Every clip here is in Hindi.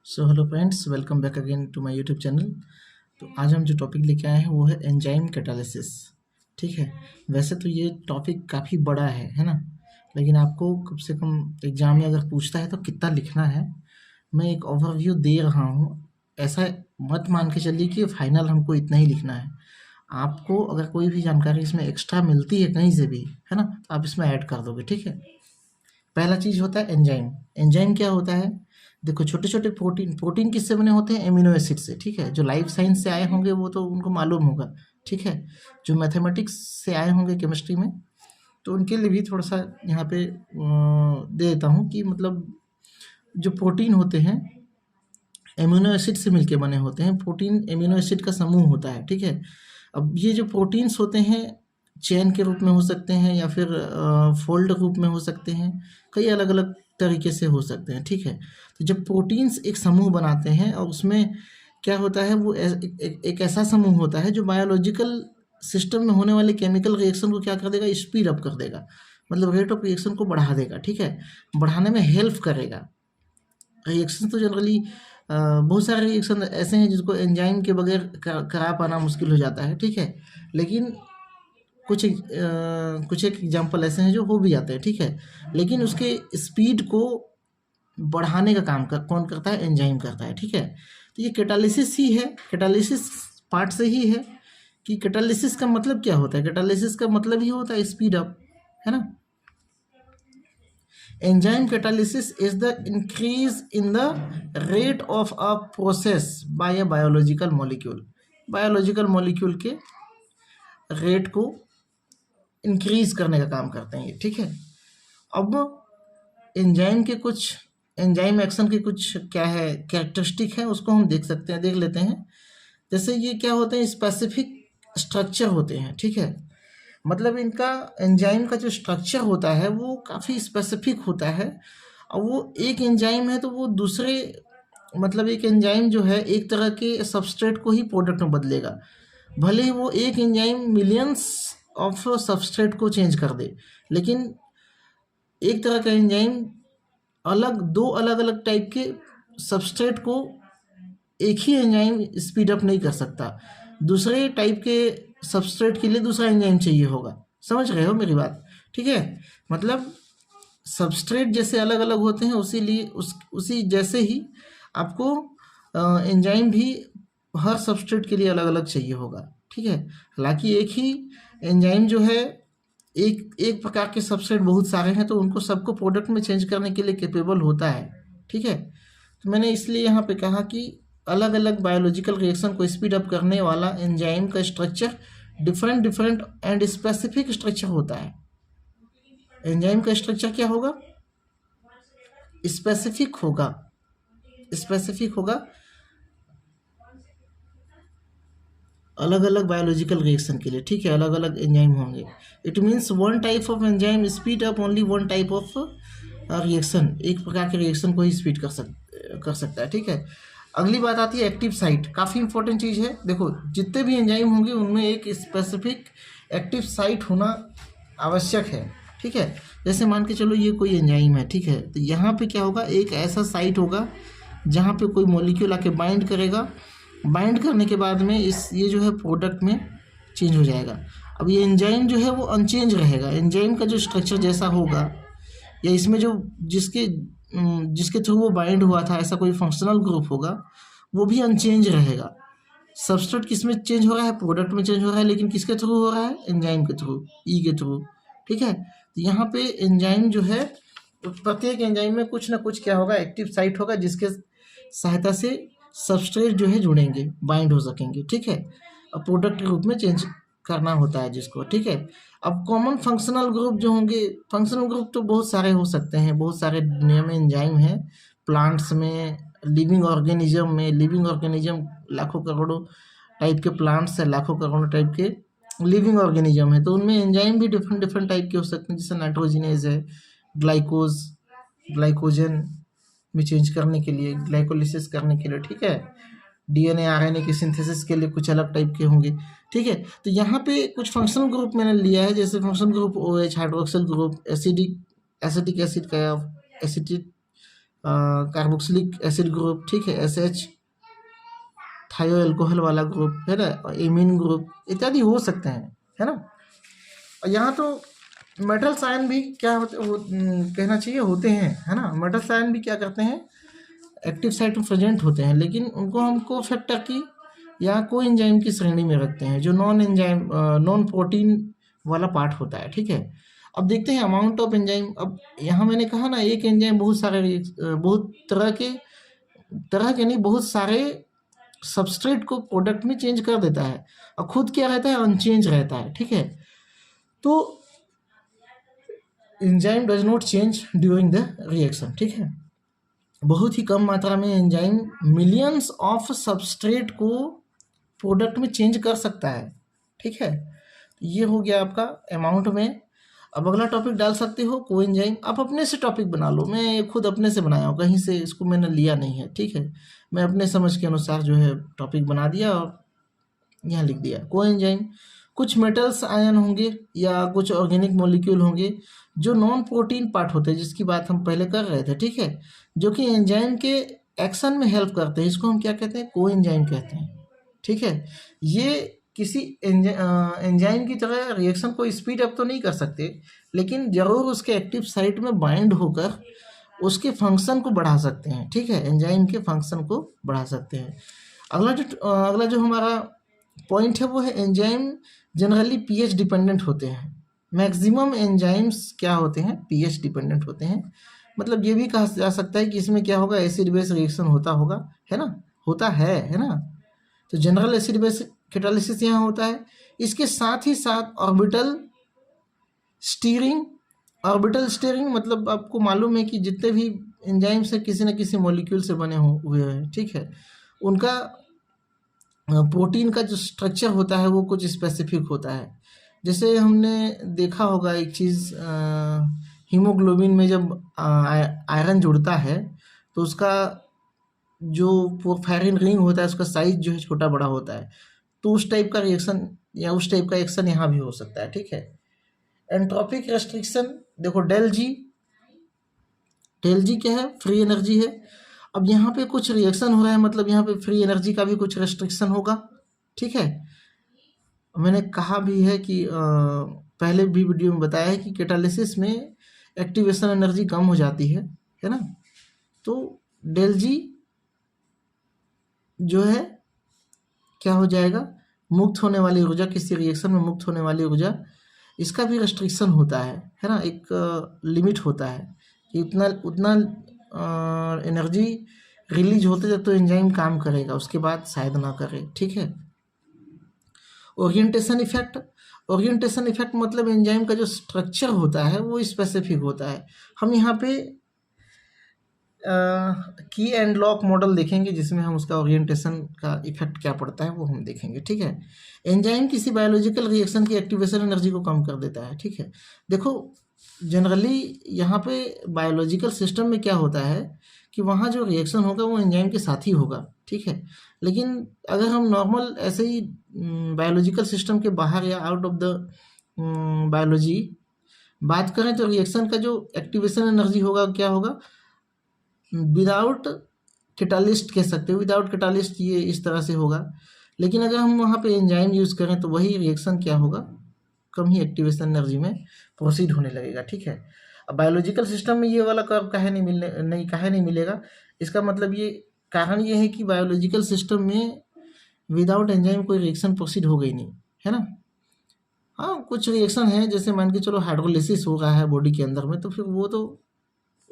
So hello friends, welcome back again to my YouTube channel. तो आज हम जो टॉपिक लेके आए हैं वो है एंजाइम कैटालिसिस। ठीक है। वैसे तो ये टॉपिक काफ़ी बड़ा है ना। लेकिन आपको कम से कम एग्जाम में अगर पूछता है तो कितना लिखना है, मैं एक ओवरव्यू दे रहा हूँ। ऐसा मत मान के चलिए कि फाइनल हमको इतना ही लिखना है। आपको अगर कोई भी जानकारी इसमें एक्स्ट्रा मिलती है कहीं से भी, है ना, तो आप इसमें ऐड कर दोगे। ठीक है। पहला चीज़ होता है एंजाइम। एंजाइम क्या होता है? देखो, छोटे छोटे प्रोटीन प्रोटीन किससे बने होते हैं? एमिनो एसिड से। ठीक है। जो लाइफ साइंस से आए होंगे वो तो उनको मालूम होगा। ठीक है। जो मैथमेटिक्स से आए होंगे केमिस्ट्री में, तो उनके लिए भी थोड़ा सा यहाँ पे दे देता हूँ कि मतलब जो प्रोटीन होते हैं एमिनो एसिड से मिलके बने होते हैं। प्रोटीन एमिनो एसिड का समूह होता है। ठीक है। अब ये जो प्रोटीन्स होते हैं चेन के रूप में हो सकते हैं या फिर फोल्ड रूप में हो सकते हैं, कई अलग अलग तरीके से हो सकते हैं। ठीक है। तो जब प्रोटीन्स एक समूह बनाते हैं और उसमें क्या होता है, वो एक ऐसा समूह होता है जो बायोलॉजिकल सिस्टम में होने वाले केमिकल रिएक्शन को क्या कर देगा, स्पीड अप कर देगा। मतलब रेट ऑफ रिएक्शन को बढ़ा देगा। ठीक है। बढ़ाने में हेल्प करेगा। रिएक्शन तो जनरली बहुत सारे रिएक्शन ऐसे हैं जिसको एंजाइम के बगैर करा पाना मुश्किल हो जाता है। ठीक है। लेकिन कुछ एक एग्जाम्पल ऐसे हैं जो हो भी जाते हैं। ठीक है। लेकिन उसके स्पीड को बढ़ाने का काम कौन करता है? एंजाइम करता है। ठीक है। तो ये कैटालिसिस ही है। कैटालिसिस पार्ट से ही है कि कैटालिसिस का मतलब क्या होता है। कैटालिसिस का मतलब ही होता है स्पीड अप, है ना। Enzyme catalysis is the increase in the rate of a process by a biological molecule. Biological molecule के रेट को इंक्रीज करने का काम करते हैं ये। ठीक है। अब एंजाइम एक्शन के कुछ क्या है कैरेक्टरिस्टिक है, उसको हम देख लेते हैं। जैसे ये क्या होते हैं, स्पेसिफिक स्ट्रक्चर होते हैं। ठीक है। मतलब इनका एंजाइम का जो स्ट्रक्चर होता है वो काफ़ी स्पेसिफिक होता है। और वो एक एंजाइम है तो वो दूसरे, मतलब एक एंजाइम जो है एक तरह के सबस्ट्रेट को ही प्रोडक्ट में बदलेगा। भले ही वो एक एंजाइम मिलियंस ऑफ सबस्ट्रेट को चेंज कर दे, लेकिन एक तरह का एंजाइम दो अलग अलग टाइप के सबस्ट्रेट को एक ही एंजाइम स्पीड अप नहीं कर सकता। दूसरे टाइप के सबस्ट्रेट के लिए दूसरा एंजाइम चाहिए होगा। समझ रहे हो मेरी बात? ठीक है। मतलब सबस्ट्रेट जैसे अलग अलग होते हैं, उसी जैसे ही आपको एंजाइम भी हर सबस्ट्रेट के लिए अलग अलग चाहिए होगा। ठीक है। हालांकि एक ही एंजाइम जो है, एक एक प्रकार के सबस्ट्रेट बहुत सारे हैं तो उनको सबको प्रोडक्ट में चेंज करने के लिए कैपेबल होता है। ठीक है। तो मैंने इसलिए यहाँ पे कहा कि अलग अलग बायोलॉजिकल रिएक्शन को स्पीड अप करने वाला एंजाइम का structure different different and specific structure होता है। एंजाइम का स्ट्रक्चर क्या होगा? स्पेसिफिक होगा। स्पेसिफिक होगा अलग अलग बायोलॉजिकल रिएक्शन के लिए। ठीक है। अलग अलग एंजाइम होंगे। It means one type of enzyme speed up only one type of reaction. एक प्रकार के रिएक्शन को ही स्पीड कर सकता है। ठीक है। अगली बात आती है एक्टिव साइट। काफ़ी इंपॉर्टेंट चीज़ है। देखो, जितने भी एंजाइम होंगे उनमें एक स्पेसिफिक एक्टिव साइट होना आवश्यक है। ठीक है। जैसे मान के चलो ये कोई एंजाइम है। ठीक है। तो यहाँ पे क्या होगा, एक ऐसा साइट होगा जहाँ पे कोई मॉलिक्यूल आके बाइंड करेगा। बाइंड करने के बाद में ये जो है प्रोडक्ट में चेंज हो जाएगा। अब ये एंजाइम जो है वो अनचेंज रहेगा। एंजाइम का जो स्ट्रक्चर जैसा होगा, या इसमें जो जिसके थ्रू वो बाइंड हुआ था, ऐसा कोई फंक्शनल ग्रुप होगा, वो भी अनचेंज रहेगा। सबस्ट्रेट किस में चेंज हो रहा है? प्रोडक्ट में चेंज हो रहा है, लेकिन किसके थ्रू हो रहा है? एंजाइम के थ्रू, ई के थ्रू। ठीक है। तो यहाँ पे एंजाइम जो है, प्रत्येक एंजाइम में कुछ ना कुछ क्या होगा, एक्टिव साइट होगा जिसके सहायता से सबस्ट्रेट जो है जुड़ेंगे, बाइंड हो सकेंगे। ठीक है। और प्रोडक्ट के रूप में चेंज करना होता है जिसको। ठीक है। अब कॉमन फंक्शनल ग्रुप जो होंगे, फंक्शनल ग्रुप तो बहुत सारे हो सकते हैं। बहुत सारे दुनिया में एंजाइम हैं, प्लांट्स में, लिविंग ऑर्गेनिज्म लाखों करोड़ों टाइप के प्लांट्स है, लाखों करोड़ों टाइप के लिविंग ऑर्गेनिज्म है। तो उनमें एंजाइम भी डिफरेंट डिफरेंट टाइप के हो सकते हैं। जैसे नाइट्रोजिनेज है, ग्लाइकोजन में चेंज करने के लिए, ग्लाइकोलिसिस करने के लिए। ठीक है। डीएनए आरएनए की सिंथेसिस के लिए कुछ अलग टाइप के होंगे। ठीक है। तो यहाँ पे कुछ फंक्शनल ग्रुप मैंने लिया है, जैसे functional group OH, hydroxyl group, acetic acid का एसिटिक कार्बोक्सिलिक एसिड ग्रुप, ठीक है, SH थायो एल्कोहल वाला ग्रुप है ना, एमीन ग्रुप इत्यादि हो सकते हैं, है ना। और यहाँ तो मेटल्स आयन भी क्या होते कहना चाहिए होते हैं, है ना। मेटल्स आयन भी क्या करते हैं, एक्टिव साइट में प्रेजेंट होते हैं, लेकिन उनको हम को फैक्टर की या को एंजाइम की श्रेणी में रखते हैं, जो नॉन प्रोटीन वाला पार्ट होता है, ठीक है। अब देखते हैं अमाउंट ऑफ एंजाइम। अब यहाँ मैंने कहा ना, एक एंजाइम बहुत तरह के नहीं, बहुत सारे सबस्ट्रेट को प्रोडक्ट में चेंज कर देता है, और खुद क्या रहता है, अनचेंज रहता है, ठीक है। तो enzyme does not change during the reaction, ठीक है। बहुत ही कम मात्रा में एंजाइम मिलियंस ऑफ सबस्ट्रेट को प्रोडक्ट में चेंज कर सकता है, ठीक है। ये हो गया आपका अमाउंट में। अब अगला टॉपिक डाल सकते हो को एंजाइम। आप अपने से टॉपिक बना लो, मैं खुद अपने से बनाया हूँ, कहीं से इसको मैंने लिया नहीं है, ठीक है। मैं अपने समझ के अनुसार जो है टॉपिक बना दिया और यहाँ लिख दिया को एंजाइम। कुछ मेटल्स आयन होंगे या कुछ ऑर्गेनिक मॉलिक्यूल होंगे जो नॉन प्रोटीन पार्ट होते हैं, जिसकी बात हम पहले कर रहे थे, ठीक है, जो कि एंजाइम के एक्शन में हेल्प करते हैं। इसको हम क्या कहते हैं, को एंजाइम कहते हैं, ठीक है। ये किसी एंजाइम की तरह रिएक्शन को स्पीड अप तो नहीं कर सकते, लेकिन ज़रूर उसके एक्टिव साइट में बाइंड होकर उसके फंक्शन को बढ़ा सकते हैं, ठीक है, एंजाइम के फंक्शन को बढ़ा सकते हैं। अगला जो हमारा पॉइंट है वो है एंजाइम जनरली पीएच डिपेंडेंट होते हैं। मैक्सिमम एंजाइम्स क्या होते हैं, पीएच डिपेंडेंट होते हैं। मतलब ये भी कहा जा सकता है कि इसमें क्या होगा, एसिड बेस रिएक्शन होता होगा, है ना, होता है ना। तो जनरल एसिड बेस कैटालिसिस यहाँ होता है। इसके साथ ही साथ ऑर्बिटल स्टीयरिंग मतलब आपको मालूम है कि जितने भी एंजाइम्स है किसी न किसी मॉलिक्यूल से बने हुए हैं, ठीक है। उनका प्रोटीन का जो स्ट्रक्चर होता है वो कुछ स्पेसिफिक होता है। जैसे हमने देखा होगा एक चीज़, हीमोग्लोबिन में जब आयरन जुड़ता है तो उसका जो पोरफायरिन रिंग होता है उसका साइज जो है छोटा बड़ा होता है। तो उस टाइप का रिएक्शन या उस टाइप का एक्शन यहाँ भी हो सकता है, ठीक है। एंट्रोपिक रेस्ट्रिक्शन देखो, डेल जी क्या है, फ्री एनर्जी है। अब यहाँ पे कुछ रिएक्शन हो रहा है, मतलब यहाँ पे फ्री एनर्जी का भी कुछ रेस्ट्रिक्शन होगा, ठीक है। मैंने कहा भी है कि पहले भी वीडियो में बताया है कि कैटालिसिस में एक्टिवेशन एनर्जी कम हो जाती है ना। तो डेल जी जो है क्या हो जाएगा, मुक्त होने वाली ऊर्जा, किसी रिएक्शन में मुक्त होने वाली ऊर्जा, इसका भी रेस्ट्रिक्शन होता है ना। एक लिमिट होता है कि उतना एनर्जी रिलीज होते जब तो एंजाइम काम करेगा, उसके बाद शायद ना करे, ठीक है। ओरिएंटेशन इफेक्ट मतलब एंजाइम का जो स्ट्रक्चर होता है वो स्पेसिफिक होता है। हम यहाँ पे की एंड लॉक मॉडल देखेंगे, जिसमें हम उसका ओरिएंटेशन का इफेक्ट क्या पड़ता है वो हम देखेंगे, ठीक है। एंजाइम किसी बायोलॉजिकल रिएक्शन की एक्टिवेशन एनर्जी को कम कर देता है, ठीक है। देखो जनरली यहाँ पे बायोलॉजिकल सिस्टम में क्या होता है कि वहाँ जो रिएक्शन होगा वो एंजाइम के साथ ही होगा, ठीक है। लेकिन अगर हम नॉर्मल ऐसे ही बायोलॉजिकल सिस्टम के बाहर या आउट ऑफ द बायोलॉजी बात करें तो रिएक्शन का जो एक्टिवेशन एनर्जी होगा क्या होगा, विदाउट कैटालिस्ट कह सकते हो, विदाउट कैटालिस्ट ये इस तरह से होगा। लेकिन अगर हम वहाँ पे एंजाइम यूज़ करें तो वही रिएक्शन क्या होगा, कम ही एक्टिवेशन एनर्जी में प्रोसीड होने लगेगा, ठीक है। अब बायोलॉजिकल सिस्टम में ये वाला कर्व काहे नहीं मिलेगा, इसका मतलब ये कारण ये है कि बायोलॉजिकल सिस्टम में विदाउट एंजाइम कोई रिएक्शन प्रोसीड हो गई नहीं, है ना। हाँ, कुछ रिएक्शन है, जैसे मान के चलो हाइड्रोलिसिस हो रहा है बॉडी के अंदर में, तो फिर वो तो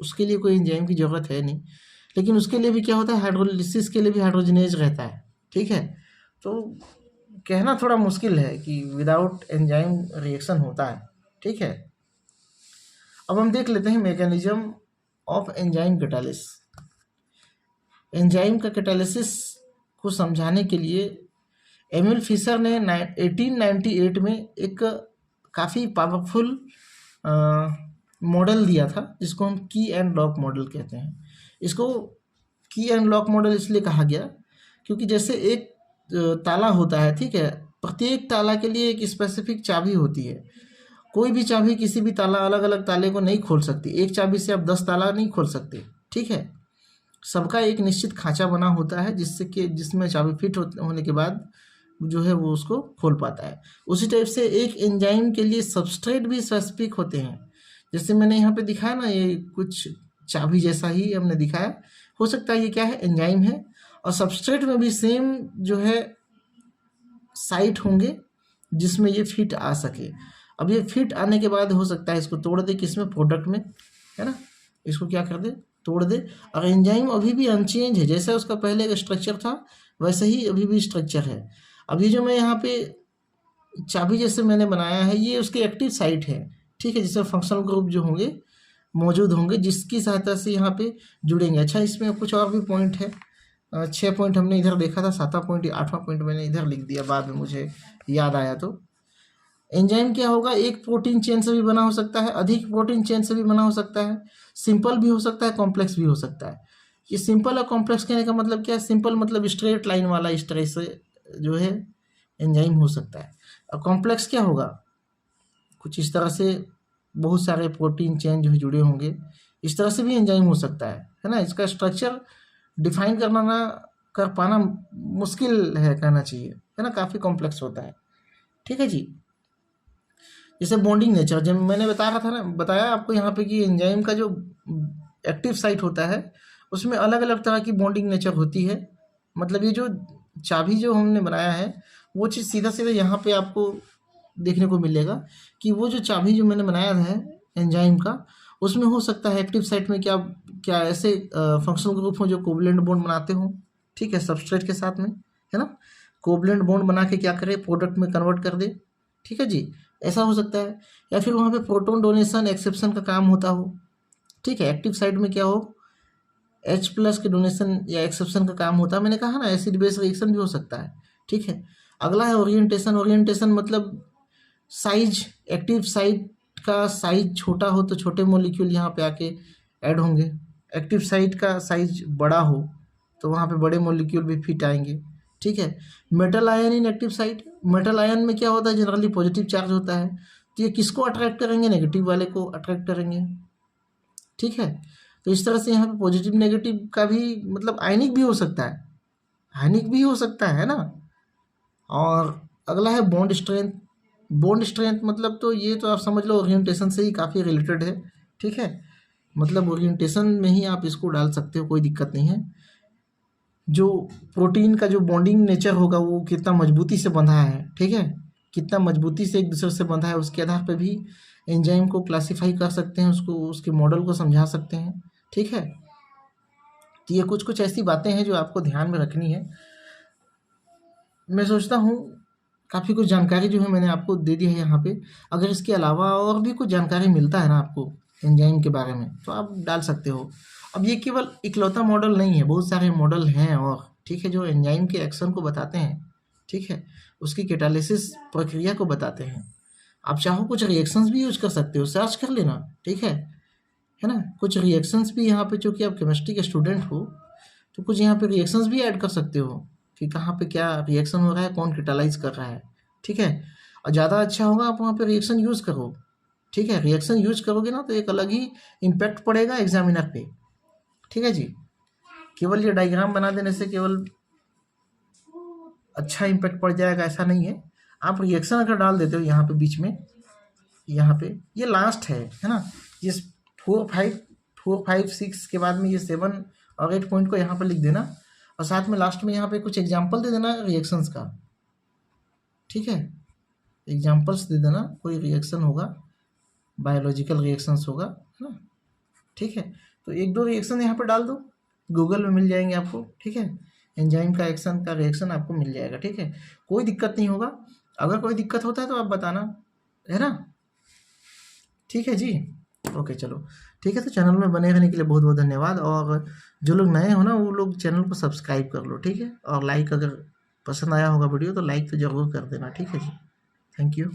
उसके लिए कोई एंजाइम की ज़रूरत है नहीं। लेकिन उसके लिए भी क्या होता है, हाइड्रोलिसिस के लिए भी हाइड्रोजनेज रहता है, ठीक है। तो कहना थोड़ा मुश्किल है कि विदाउट एंजाइम रिएक्शन होता है, ठीक है। अब हम देख लेते हैं mechanism of enzyme catalysis. Enzyme का कैटालिसिस को समझाने के लिए एमिल फिशर ने 1898 में एक काफ़ी पावरफुल मॉडल दिया था, जिसको हम की एंड लॉक मॉडल कहते हैं। इसको की एंड लॉक मॉडल इसलिए कहा गया क्योंकि जैसे एक ताला होता है, ठीक है, प्रत्येक ताला के लिए एक स्पेसिफिक चाबी होती है। कोई भी चाबी किसी भी ताला अलग अलग ताले को नहीं खोल सकती, एक चाबी से आप 10 ताला नहीं खोल सकते, ठीक है। सबका एक निश्चित खाँचा बना होता है जिससे कि जिसमें चाबी फिट होने के बाद जो है वो उसको खोल पाता है। उसी टाइप से एक एंजाइम के लिए सबस्ट्रेट भी स्पेसिफिक होते हैं। जैसे मैंने यहाँ पे दिखाया ना, ये कुछ चाबी जैसा ही हमने दिखाया, हो सकता है ये क्या है, एंजाइम है। और सबस्ट्रेट में भी सेम जो है साइट होंगे जिसमें ये फिट आ सके। अब ये फिट आने के बाद हो सकता है इसको तोड़ दे किसमें, प्रोडक्ट में, है ना, इसको क्या कर दे, तोड़ दे। और एंजाइम अभी भी अनचेंज है, जैसा उसका पहले का स्ट्रक्चर था वैसे ही अभी भी स्ट्रक्चर है। अब ये जो मैं यहाँ पे चाबी जैसे मैंने बनाया है, ये उसकी एक्टिव साइट है, ठीक है, जिसमें फंक्शनल ग्रुप जो होंगे मौजूद होंगे, जिसकी सहायता से यहाँ पे जुड़ेंगे। अच्छा, इसमें कुछ और भी पॉइंट है, 6 पॉइंट हमने इधर देखा था, 7वां पॉइंट 8वां पॉइंट मैंने इधर लिख दिया, बाद में मुझे याद आया। तो एंजाइम क्या होगा, एक प्रोटीन चेन से भी बना हो सकता है, अधिक प्रोटीन चेन से भी बना हो सकता है, सिंपल भी हो सकता है, कॉम्प्लेक्स भी हो सकता है। ये सिंपल और कॉम्प्लेक्स कहने का मतलब क्या है, सिंपल मतलब स्ट्रेट लाइन वाला, इस तरह से जो है एंजाइम हो सकता है। और कॉम्प्लेक्स क्या होगा, कुछ इस तरह से बहुत सारे प्रोटीन चेन जो है जुड़े होंगे, इस तरह से भी एंजाइम हो सकता है ना। इसका स्ट्रक्चर डिफाइन करना ना कर पाना मुश्किल है कहना चाहिए, है ना, काफ़ी कॉम्प्लेक्स होता है, ठीक है जी। जैसे बॉन्डिंग नेचर, जब मैंने बताया आपको यहाँ पे कि एंजाइम का जो एक्टिव साइट होता है उसमें अलग अलग तरह की बॉन्डिंग नेचर होती है। मतलब ये जो चाबी जो हमने बनाया है वो चीज़ सीधा सीधा यहाँ पे आपको देखने को मिलेगा कि वो जो चाबी जो मैंने बनाया है एंजाइम का, उसमें हो सकता है एक्टिव साइट में क्या क्या ऐसे फंक्शनल ग्रुप हो जो कोवलेंट बॉन्ड बनाते हो, ठीक है, सबस्ट्रेट के साथ में, है ना, कोवलेंट बॉन्ड बना के क्या करे, प्रोडक्ट में कन्वर्ट कर दे, ठीक है जी, ऐसा हो सकता है। या फिर वहाँ पे प्रोटॉन डोनेशन एक्सेप्शन का काम होता हो, ठीक है, एक्टिव साइट में क्या हो, H+ के डोनेशन या एक्सेप्शन का काम होता है। मैंने कहा ना एसिड बेस रिएक्शन भी हो सकता है, ठीक है। अगला है ओरिएंटेशन। ओरिएंटेशन मतलब साइज, एक्टिव साइट का साइज छोटा हो तो छोटे मॉलिक्यूल यहाँ पे आके ऐड होंगे, एक्टिव साइट का साइज बड़ा हो तो वहाँ पे बड़े मॉलिक्यूल भी फिट आएंगे, ठीक है। मेटल आयन इन एक्टिव साइट, मेटल आयन में क्या होता है, जनरली पॉजिटिव चार्ज होता है, तो ये किसको अट्रैक्ट करेंगे, नेगेटिव वाले को अट्रैक्ट करेंगे, ठीक है। तो इस तरह से यहाँ पे पॉजिटिव नेगेटिव का भी मतलब आयनिक भी हो सकता है, आयनिक भी हो सकता है ना। और अगला है बॉन्ड स्ट्रेंथ। बॉन्ड स्ट्रेंथ मतलब तो ये तो आप समझ लो ओरिएंटेशन से ही काफ़ी रिलेटेड है, ठीक है, मतलब ओरिएंटेशन में ही आप इसको डाल सकते हो, कोई दिक्कत नहीं है। जो प्रोटीन का जो बॉन्डिंग नेचर होगा वो कितना मजबूती से बंधा है, ठीक है, कितना मजबूती से एक दूसरे से बंधा है, उसके आधार पर भी एंजाइम को क्लासीफाई कर सकते हैं, उसको उसके मॉडल को समझा सकते हैं, ठीक है। तो ये कुछ कुछ ऐसी बातें हैं जो आपको ध्यान में रखनी है। मैं सोचता हूँ काफ़ी कुछ जानकारी जो है मैंने आपको दे दी है यहाँ पे। अगर इसके अलावा और भी कुछ जानकारी मिलता है ना आपको एंजाइम के बारे में तो आप डाल सकते हो। अब ये केवल इकलौता मॉडल नहीं है, बहुत सारे मॉडल हैं और, ठीक है, जो एंजाइम के एक्शन को बताते हैं, ठीक है, उसकी कैटालिसिस प्रक्रिया को बताते हैं। आप चाहो कुछ रिएक्शंस भी यूज कर सकते हो, सर्च कर लेना, ठीक है ना। कुछ रिएक्शंस भी यहाँ पे, चूँकि आप केमिस्ट्री के स्टूडेंट हो तो कुछ यहाँ पे रिएक्शंस भी ऐड कर सकते हो कि कहाँ पे क्या रिएक्शन हो रहा है, कौन कैटालाइज कर रहा है, ठीक है। और ज़्यादा अच्छा होगा आप वहाँ पे रिएक्शन यूज़ करो, ठीक है, रिएक्शन यूज करोगे ना तो एक अलग ही इम्पैक्ट पड़ेगा एग्जामिनर पे, ठीक है जी। केवल ये डायग्राम बना देने से केवल अच्छा इम्पैक्ट पड़ जाएगा ऐसा नहीं है। आप रिएक्शन अगर डाल देते हो यहाँ पे बीच में, यहाँ पे ये लास्ट है ना, ये 4 5 6 के बाद में ये 7 और 8 पॉइंट को यहाँ पर लिख देना और साथ में लास्ट में यहाँ पे कुछ एग्जाम्पल दे देना रिएक्शंस का, ठीक है, एग्जाम्पल्स दे देना, कोई रिएक्शन होगा, बायोलॉजिकल रिएक्शंस होगा, है ना, ठीक है। तो 1-2 रिएक्शन यहाँ पर डाल दो, गूगल में मिल जाएंगे आपको, ठीक है, एंजाइम का एक्शन का रिएक्शन आपको मिल जाएगा, ठीक है, कोई दिक्कत नहीं होगा। अगर कोई दिक्कत होता है तो आप बताना, है ना, ठीक है जी। ओके चलो ठीक है, तो चैनल में बने रहने के लिए बहुत बहुत धन्यवाद। और जो लोग नए हो ना वो लोग चैनल को सब्सक्राइब कर लो, ठीक है, और लाइक, अगर पसंद आया होगा वीडियो तो लाइक तो ज़रूर कर देना, ठीक है जी। Thank you.